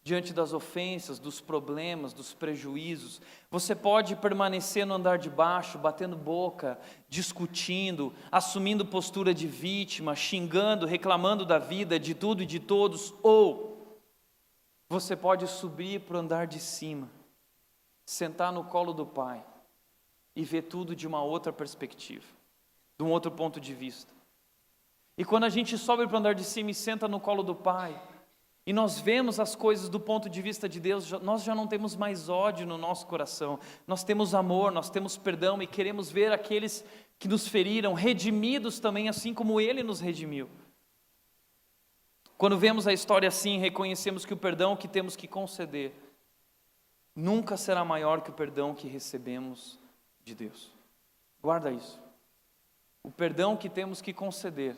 Diante das ofensas, dos problemas, dos prejuízos, você pode permanecer no andar de baixo, batendo boca, discutindo, assumindo postura de vítima, xingando, reclamando da vida, de tudo e de todos, ou você pode subir para o andar de cima, sentar no colo do Pai e ver tudo de uma outra perspectiva, de um outro ponto de vista. E quando a gente sobe para o andar de cima e senta no colo do Pai, e nós vemos as coisas do ponto de vista de Deus, nós já não temos mais ódio no nosso coração, nós temos amor, nós temos perdão e queremos ver aqueles que nos feriram redimidos também, assim como Ele nos redimiu. Quando vemos a história assim, reconhecemos que o perdão que temos que conceder nunca será maior que o perdão que recebemos de Deus. Guarda isso. O perdão que temos que conceder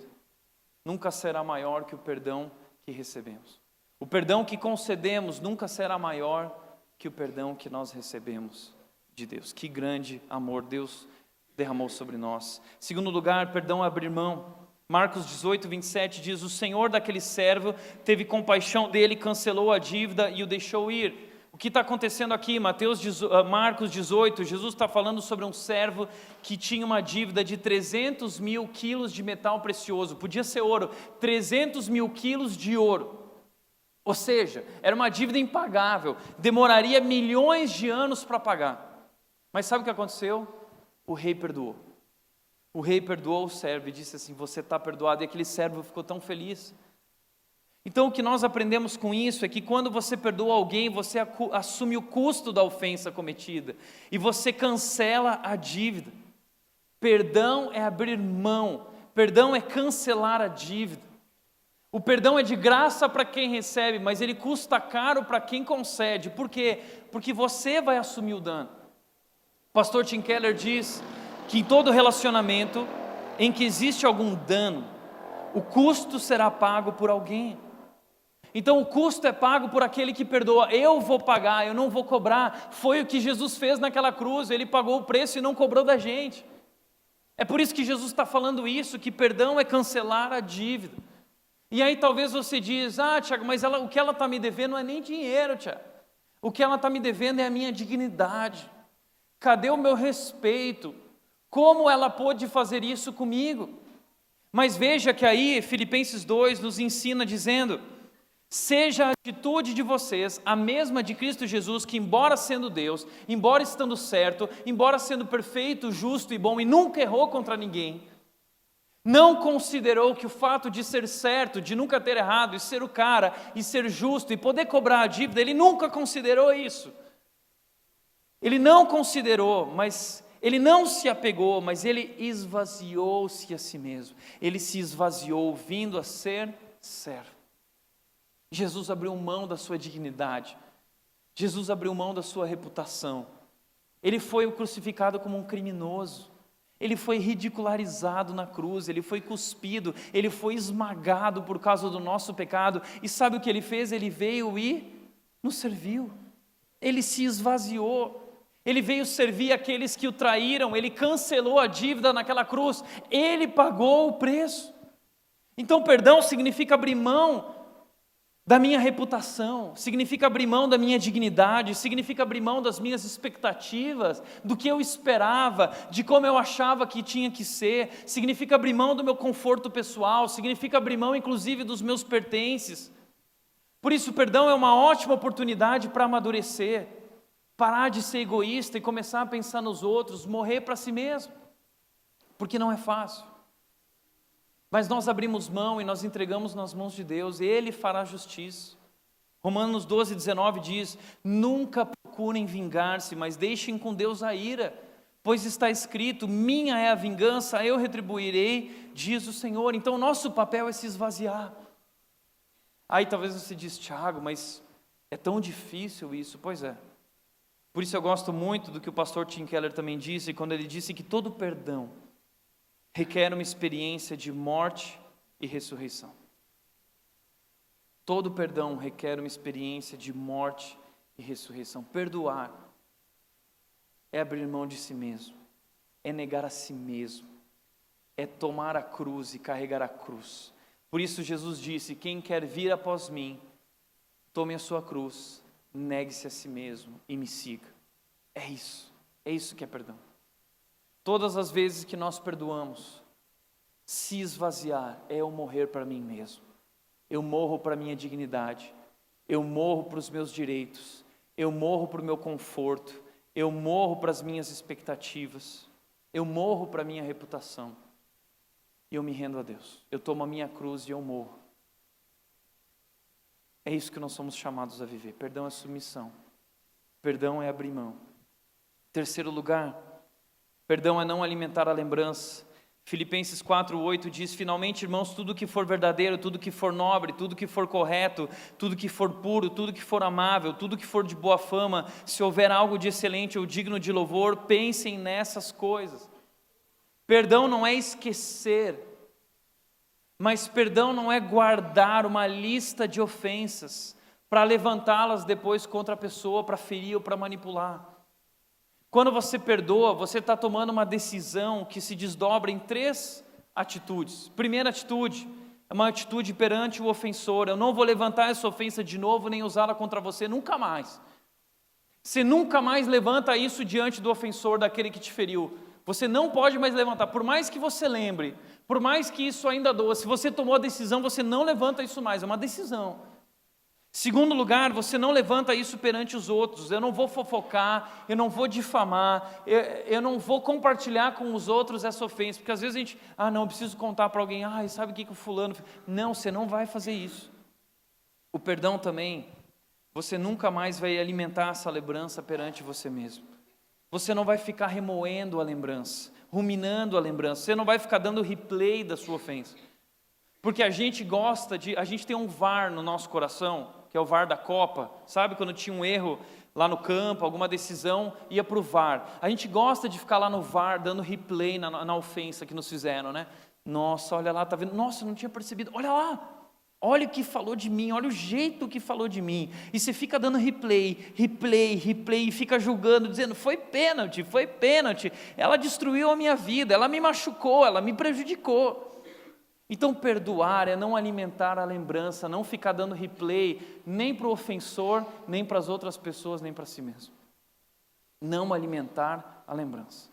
nunca será maior que o perdão que recebemos. O perdão que concedemos nunca será maior que o perdão que nós recebemos de Deus. Que grande amor Deus derramou sobre nós. Segundo lugar, perdão é abrir mão. Marcos 18, 27 diz: o Senhor daquele servo teve compaixão dele, cancelou a dívida e o deixou ir. O que está acontecendo aqui? Marcos 18, Jesus está falando sobre um servo que tinha uma dívida de 300 mil quilos de metal precioso. Podia ser ouro, 300 mil quilos de ouro. Ou seja, era uma dívida impagável, demoraria milhões de anos para pagar. Mas sabe o que aconteceu? O rei perdoou. O rei perdoou o servo e disse assim: você está perdoado. E aquele servo ficou tão feliz. Então o que nós aprendemos com isso é que quando você perdoa alguém, você assume o custo da ofensa cometida e você cancela a dívida. Perdão é abrir mão, perdão é cancelar a dívida. O perdão é de graça para quem recebe, mas ele custa caro para quem concede. Por quê? Porque você vai assumir o dano. O pastor Tim Keller diz que em todo relacionamento em que existe algum dano, o custo será pago por alguém. Então o custo é pago por aquele que perdoa. Eu vou pagar, eu não vou cobrar. Foi o que Jesus fez naquela cruz, ele pagou o preço e não cobrou da gente. É por isso que Jesus está falando isso, que perdão é cancelar a dívida. E aí talvez você diz: Tiago, mas o que ela está me devendo não é nem dinheiro, Tiago. O que ela está me devendo é a minha dignidade. Cadê o meu respeito? Como ela pôde fazer isso comigo? Mas veja que aí Filipenses 2 nos ensina dizendo: seja a atitude de vocês a mesma de Cristo Jesus, que embora sendo Deus, embora estando certo, embora sendo perfeito, justo e bom e nunca errou contra ninguém, não considerou que o fato de ser certo, de nunca ter errado, e ser o cara, e ser justo, e poder cobrar a dívida, ele nunca considerou isso. Ele não considerou, mas ele não se apegou, mas ele esvaziou-se a si mesmo. Ele se esvaziou, vindo a ser servo. Jesus abriu mão da sua dignidade. Jesus abriu mão da sua reputação. Ele foi crucificado como um criminoso. Ele foi ridicularizado na cruz, ele foi cuspido, ele foi esmagado por causa do nosso pecado. E sabe o que ele fez? Ele veio e nos serviu. Ele se esvaziou. Ele veio servir aqueles que o traíram, ele cancelou a dívida naquela cruz. Ele pagou o preço. Então perdão significa abrir mão da minha reputação, significa abrir mão da minha dignidade, significa abrir mão das minhas expectativas, do que eu esperava, de como eu achava que tinha que ser, significa abrir mão do meu conforto pessoal, significa abrir mão inclusive dos meus pertences. Por isso, o perdão é uma ótima oportunidade para amadurecer, parar de ser egoísta e começar a pensar nos outros, morrer para si mesmo, porque não é fácil. Mas nós abrimos mão e nós entregamos nas mãos de Deus, Ele fará justiça. Romanos 12:19 diz: nunca procurem vingar-se, mas deixem com Deus a ira, pois está escrito: minha é a vingança, eu retribuirei, diz o Senhor. Então o nosso papel é se esvaziar. Aí talvez você diz: Tiago, mas é tão difícil isso. Pois é. Por isso eu gosto muito do que o pastor Tim Keller também disse, quando ele disse que todo perdão requer uma experiência de morte e ressurreição. Todo perdão requer uma experiência de morte e ressurreição. Perdoar é abrir mão de si mesmo, é negar a si mesmo, é tomar a cruz e carregar a cruz. Por isso Jesus disse: quem quer vir após mim, tome a sua cruz, negue-se a si mesmo e me siga. É isso que é perdão. Todas as vezes que nós perdoamos, se esvaziar é eu morrer para mim mesmo. Eu morro para a minha dignidade, eu morro para os meus direitos, eu morro para o meu conforto, eu morro para as minhas expectativas, eu morro para a minha reputação. E eu me rendo a Deus. Eu tomo a minha cruz e eu morro. É isso que nós somos chamados a viver. Perdão é submissão. Perdão é abrir mão. Terceiro lugar, perdão é não alimentar a lembrança. Filipenses 4:8 diz: finalmente, irmãos, tudo que for verdadeiro, tudo que for nobre, tudo que for correto, tudo que for puro, tudo que for amável, tudo que for de boa fama, se houver algo de excelente ou digno de louvor, pensem nessas coisas. Perdão não é esquecer, mas perdão não é guardar uma lista de ofensas para levantá-las depois contra a pessoa, para ferir ou para manipular. Quando você perdoa, você está tomando uma decisão que se desdobra em 3 atitudes. Primeira atitude é uma atitude perante o ofensor. Eu não vou levantar essa ofensa de novo, nem usá-la contra você, nunca mais. Você nunca mais levanta isso diante do ofensor, daquele que te feriu. Você não pode mais levantar, por mais que você lembre, por mais que isso ainda doa. Se você tomou a decisão, você não levanta isso mais, é uma decisão. Segundo lugar, você não levanta isso perante os outros. Eu não vou fofocar, eu não vou difamar, eu não vou compartilhar com os outros essa ofensa. Porque às vezes a gente, não, eu preciso contar para alguém, sabe o que o fulano fez? Não, você não vai fazer isso. O perdão também, você nunca mais vai alimentar essa lembrança perante você mesmo. Você não vai ficar remoendo a lembrança, ruminando a lembrança. Você não vai ficar dando replay da sua ofensa. Porque a gente tem um VAR no nosso coração, que é o VAR da Copa, sabe? Quando tinha um erro lá no campo, alguma decisão, ia para o VAR. A gente gosta de ficar lá no VAR, dando replay na ofensa que nos fizeram, né? Nossa, olha lá, tá vendo? Nossa, eu não tinha percebido. Olha lá, olha o que falou de mim, olha o jeito que falou de mim. E você fica dando replay, e fica julgando, dizendo, foi pênalti. Ela destruiu a minha vida, ela me machucou, ela me prejudicou. Então, perdoar é não alimentar a lembrança, não ficar dando replay, nem para o ofensor, nem para as outras pessoas, nem para si mesmo. Não alimentar a lembrança.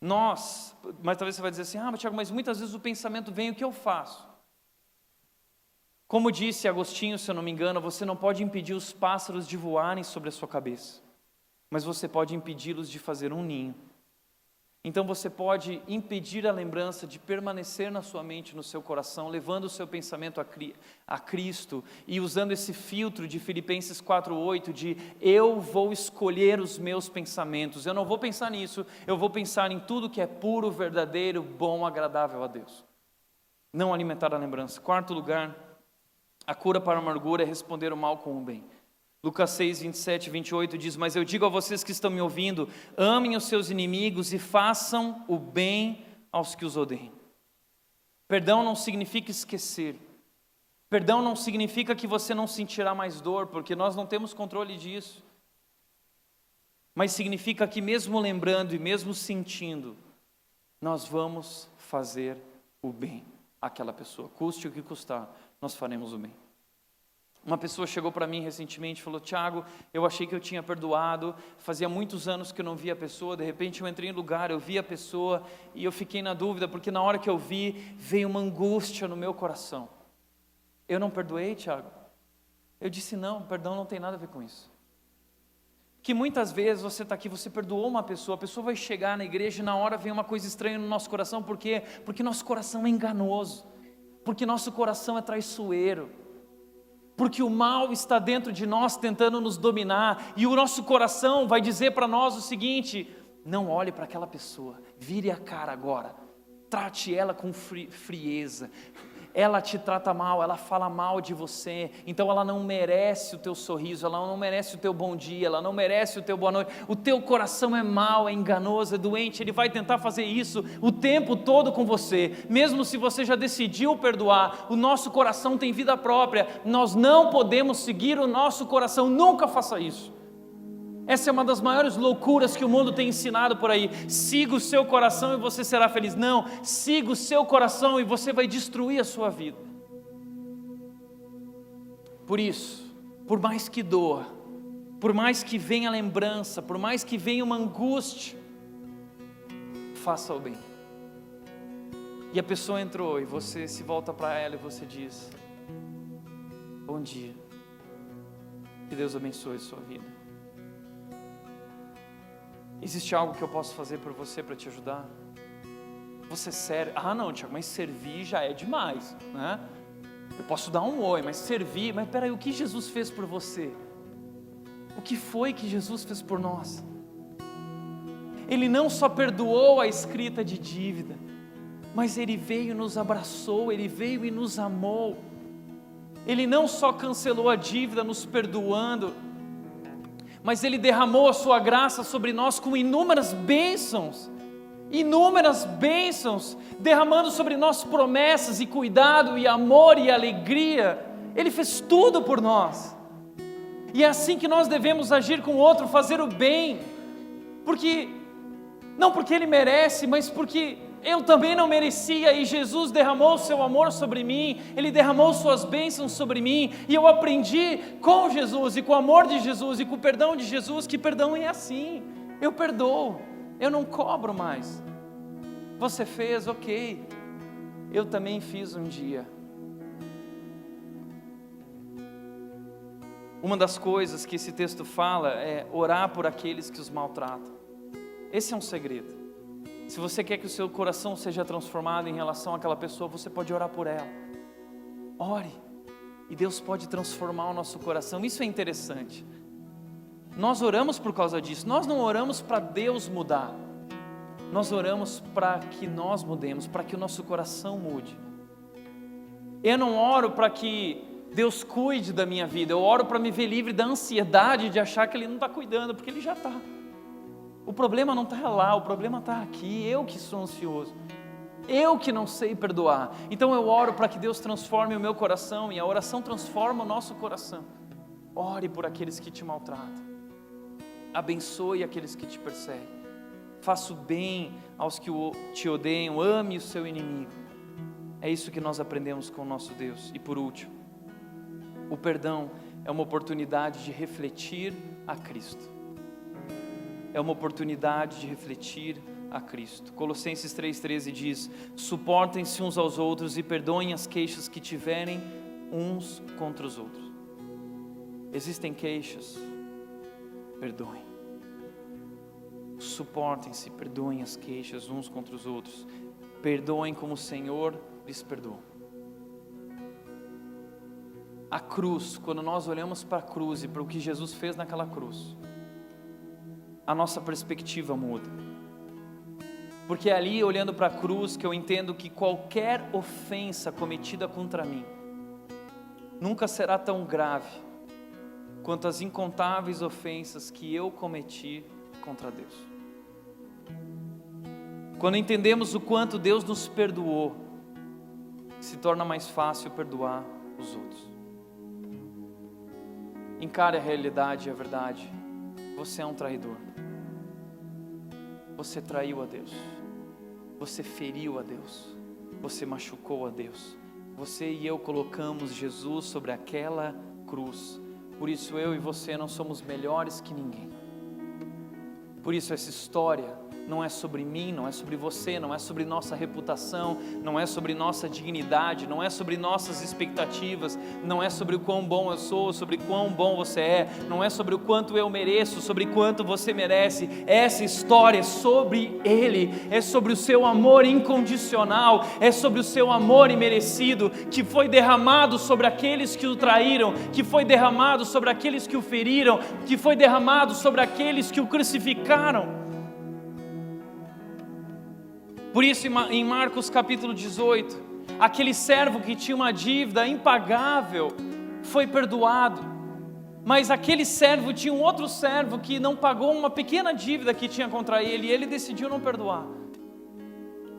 Mas talvez você vai dizer assim, Tiago, mas muitas vezes o pensamento vem, o que eu faço? Como disse Agostinho, se eu não me engano, você não pode impedir os pássaros de voarem sobre a sua cabeça, mas você pode impedi-los de fazer um ninho. Então você pode impedir a lembrança de permanecer na sua mente, no seu coração, levando o seu pensamento a Cristo e usando esse filtro de Filipenses 4:8 de eu vou escolher os meus pensamentos, eu não vou pensar nisso, eu vou pensar em tudo que é puro, verdadeiro, bom, agradável a Deus. Não alimentar a lembrança. Quarto lugar, a cura para a amargura é responder o mal com o bem. Lucas 6, 27 e 28 diz, mas eu digo a vocês que estão me ouvindo, amem os seus inimigos e façam o bem aos que os odeiam. Perdão não significa esquecer. Perdão não significa que você não sentirá mais dor, porque nós não temos controle disso. Mas significa que mesmo lembrando e mesmo sentindo, nós vamos fazer o bem àquela pessoa. Custe o que custar, nós faremos o bem. Uma pessoa chegou para mim recentemente e falou, Tiago, eu achei que eu tinha perdoado, fazia muitos anos que eu não via a pessoa, de repente eu entrei em lugar, eu vi a pessoa e eu fiquei na dúvida, porque na hora que eu vi, veio uma angústia no meu coração. Eu não perdoei, Tiago? Eu disse, não, perdão não tem nada a ver com isso. Que muitas vezes você está aqui, você perdoou uma pessoa, a pessoa vai chegar na igreja e na hora vem uma coisa estranha no nosso coração, por quê? Porque nosso coração é enganoso, porque nosso coração é traiçoeiro. Porque o mal está dentro de nós tentando nos dominar, e o nosso coração vai dizer para nós o seguinte, não olhe para aquela pessoa, vire a cara agora, trate ela com frieza, ela te trata mal, ela fala mal de você, então ela não merece o teu sorriso, ela não merece o teu bom dia, ela não merece o teu boa noite, o teu coração é mau, é enganoso, é doente, ele vai tentar fazer isso o tempo todo com você, mesmo se você já decidiu perdoar, o nosso coração tem vida própria, nós não podemos seguir o nosso coração, nunca faça isso. Essa é uma das maiores loucuras que o mundo tem ensinado por aí. Siga o seu coração e você será feliz. Não, siga o seu coração e você vai destruir a sua vida. Por isso, por mais que doa, por mais que venha a lembrança, por mais que venha uma angústia, faça o bem. E a pessoa entrou e você se volta para ela e você diz, bom dia, que Deus abençoe a sua vida. Existe algo que eu posso fazer por você para te ajudar? Você serve? Não, Tiago, mas servir já é demais, né? Eu posso dar um oi, mas servir, mas peraí, o que Jesus fez por você? O que foi que Jesus fez por nós? Ele não só perdoou a escrita de dívida, mas Ele veio e nos abraçou, Ele veio e nos amou. Ele não só cancelou a dívida nos perdoando, mas Ele derramou a sua graça sobre nós com inúmeras bênçãos, derramando sobre nós promessas e cuidado e amor e alegria. Ele fez tudo por nós, e é assim que nós devemos agir com o outro, fazer o bem, não porque Ele merece, mas porque eu também não merecia, e Jesus derramou o seu amor sobre mim, Ele derramou suas bênçãos sobre mim, e eu aprendi com Jesus, e com o amor de Jesus, e com o perdão de Jesus, que perdão é assim, eu perdoo, eu não cobro mais. Você fez, ok, eu também fiz um dia. Uma das coisas que esse texto fala é orar por aqueles que os maltratam. Esse é um segredo. Se você quer que o seu coração seja transformado em relação àquela pessoa, você pode orar por ela. Ore, e Deus pode transformar o nosso coração. Isso é interessante. Nós oramos por causa disso. Nós não oramos para Deus mudar. Nós oramos para que nós mudemos, para que o nosso coração mude. Eu não oro para que Deus cuide da minha vida. Eu oro para me ver livre da ansiedade de achar que Ele não está cuidando, porque Ele já está. O problema não está lá, o problema está aqui. Eu que sou ansioso. Eu que não sei perdoar. Então eu oro para que Deus transforme o meu coração, e a oração transforma o nosso coração. Ore por aqueles que te maltratam. Abençoe aqueles que te perseguem. Faça o bem aos que te odeiam. Ame o seu inimigo. É isso que nós aprendemos com o nosso Deus. E por último, o perdão é uma oportunidade de refletir a Cristo. É uma oportunidade de refletir a Cristo. Colossenses 3,13 diz: suportem-se uns aos outros e perdoem as queixas que tiverem uns contra os outros. Existem queixas, perdoem. Suportem-se, perdoem as queixas uns contra os outros. Perdoem como o Senhor lhes perdoou. A cruz, quando nós olhamos para a cruz e para o que Jesus fez naquela cruz, a nossa perspectiva muda. Porque é ali, olhando para a cruz, que eu entendo que qualquer ofensa cometida contra mim nunca será tão grave quanto as incontáveis ofensas que eu cometi contra Deus. Quando entendemos o quanto Deus nos perdoou, se torna mais fácil perdoar os outros. Encare a realidade e a verdade. Você é um traidor. Você traiu a Deus. Você feriu a Deus. Você machucou a Deus. Você e eu colocamos Jesus sobre aquela cruz. Por isso eu e você não somos melhores que ninguém. Por isso essa história não é sobre mim, não é sobre você, não é sobre nossa reputação, não é sobre nossa dignidade, não é sobre nossas expectativas, não é sobre o quão bom eu sou, sobre quão bom você é, não é sobre o quanto eu mereço, sobre quanto você merece. Essa história é sobre Ele, é sobre o seu amor incondicional, é sobre o seu amor imerecido, que foi derramado sobre aqueles que o traíram, que foi derramado sobre aqueles que o feriram, que foi derramado sobre aqueles que o crucificaram. Por isso em Marcos capítulo 18, aquele servo que tinha uma dívida impagável foi perdoado, mas aquele servo tinha um outro servo que não pagou uma pequena dívida que tinha contra ele, e ele decidiu não perdoar.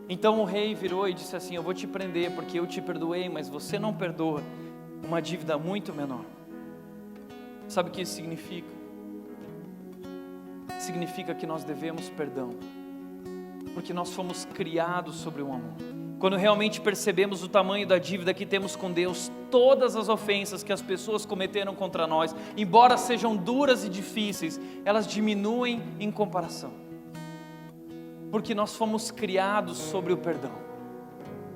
Então o rei virou e disse assim: eu vou te prender porque eu te perdoei, mas você não perdoa uma dívida muito menor. Sabe o que isso significa? Significa que nós devemos perdão, porque nós fomos criados sobre o amor. Quando realmente percebemos o tamanho da dívida que temos com Deus, todas as ofensas que as pessoas cometeram contra nós, embora sejam duras e difíceis, elas diminuem em comparação, porque nós fomos criados sobre o perdão.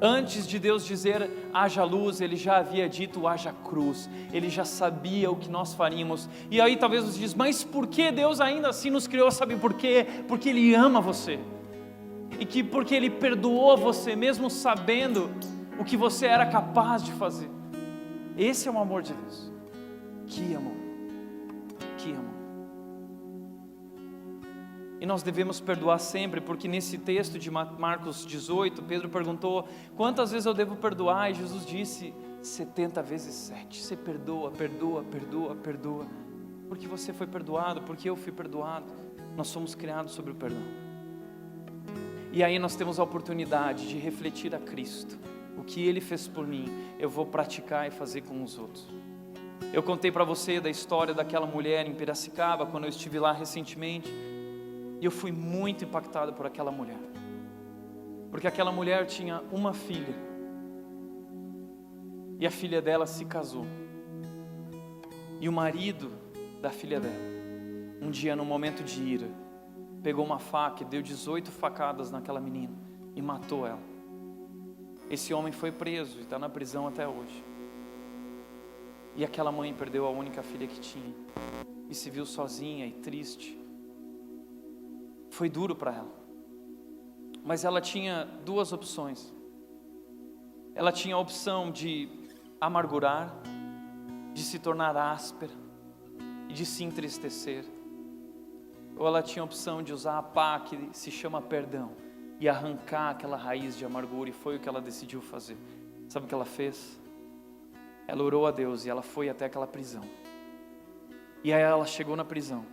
Antes de Deus dizer haja luz, Ele já havia dito haja cruz. Ele já sabia o que nós faríamos. E aí talvez você diz: mas por que Deus ainda assim nos criou? Sabe por quê? Porque Ele ama você. E que porque Ele perdoou você, mesmo sabendo o que você era capaz de fazer. Esse é o amor de Deus. Que amor, que amor. E nós devemos perdoar sempre, porque nesse texto de Marcos 18, Pedro perguntou: quantas vezes eu devo perdoar? E Jesus disse: 70 vezes 7. Você perdoa, perdoa, perdoa, perdoa. Porque você foi perdoado, porque eu fui perdoado. Nós somos criados sobre o perdão. E aí nós temos a oportunidade de refletir a Cristo. O que Ele fez por mim, eu vou praticar e fazer com os outros. Eu contei para você da história daquela mulher em Piracicaba, quando eu estive lá recentemente. E eu fui muito impactado por aquela mulher. Porque aquela mulher tinha uma filha. E a filha dela se casou. E o marido da filha dela, um dia num momento de ira, pegou uma faca e deu 18 facadas naquela menina e matou ela. Esse homem foi preso e está na prisão até hoje. E aquela mãe perdeu a única filha que tinha e se viu sozinha e triste. Foi duro para ela, mas ela tinha duas opções. Ela tinha a opção de amargurar, de se tornar áspera e de se entristecer, ou ela tinha a opção de usar a pá que se chama perdão e arrancar aquela raiz de amargura, e foi o que ela decidiu fazer. Sabe o que ela fez? Ela orou a Deus e ela foi até aquela prisão. E aí ela chegou na prisão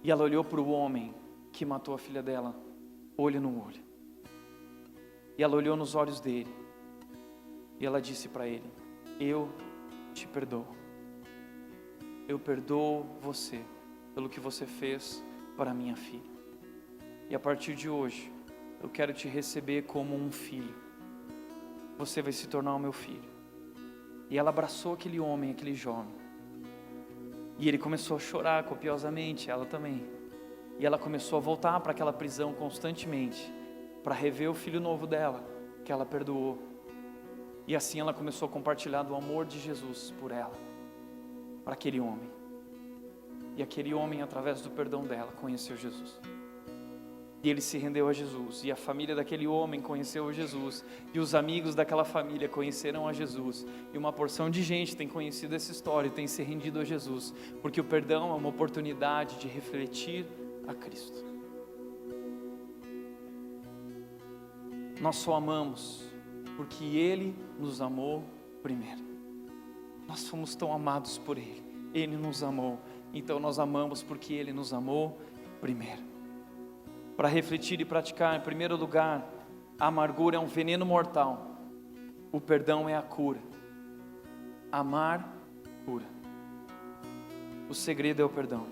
e ela olhou para o homem que matou a filha dela, olho no olho. E ela olhou nos olhos dele e ela disse para ele: eu te perdoo. Eu perdoo você pelo que você fez para minha filha. E a partir de hoje, eu quero te receber como um filho. Você vai se tornar o meu filho. E ela abraçou aquele homem, aquele jovem. E ele começou a chorar copiosamente, ela também. E ela começou a voltar para aquela prisão constantemente, para rever o filho novo dela, que ela perdoou. E assim ela começou a compartilhar do amor de Jesus por ela, para aquele homem. E aquele homem, através do perdão dela, conheceu Jesus. E ele se rendeu a Jesus, e a família daquele homem conheceu Jesus, e os amigos daquela família conheceram a Jesus, e uma porção de gente tem conhecido essa história e tem se rendido a Jesus, porque o perdão é uma oportunidade de refletir a Cristo. Nós só amamos porque Ele nos amou primeiro. Nós fomos tão amados por Ele, Ele nos amou, então nós amamos porque Ele nos amou primeiro. Para refletir e praticar, em primeiro lugar, a amargura é um veneno mortal, o perdão é a cura. Amar, cura. O segredo é o perdão.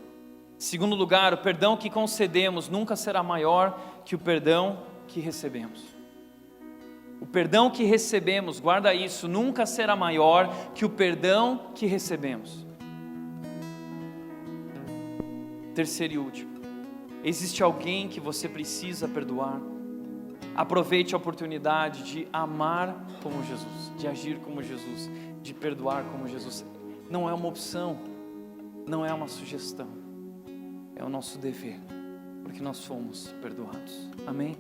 Em segundo lugar, o perdão que concedemos nunca será maior que o perdão que recebemos. O perdão que recebemos, guarda isso, nunca será maior que o perdão que recebemos. Terceiro e último. Existe alguém que você precisa perdoar? Aproveite a oportunidade de amar como Jesus, de agir como Jesus, de perdoar como Jesus. Não é uma opção, não é uma sugestão, é o nosso dever, porque nós fomos perdoados. Amém?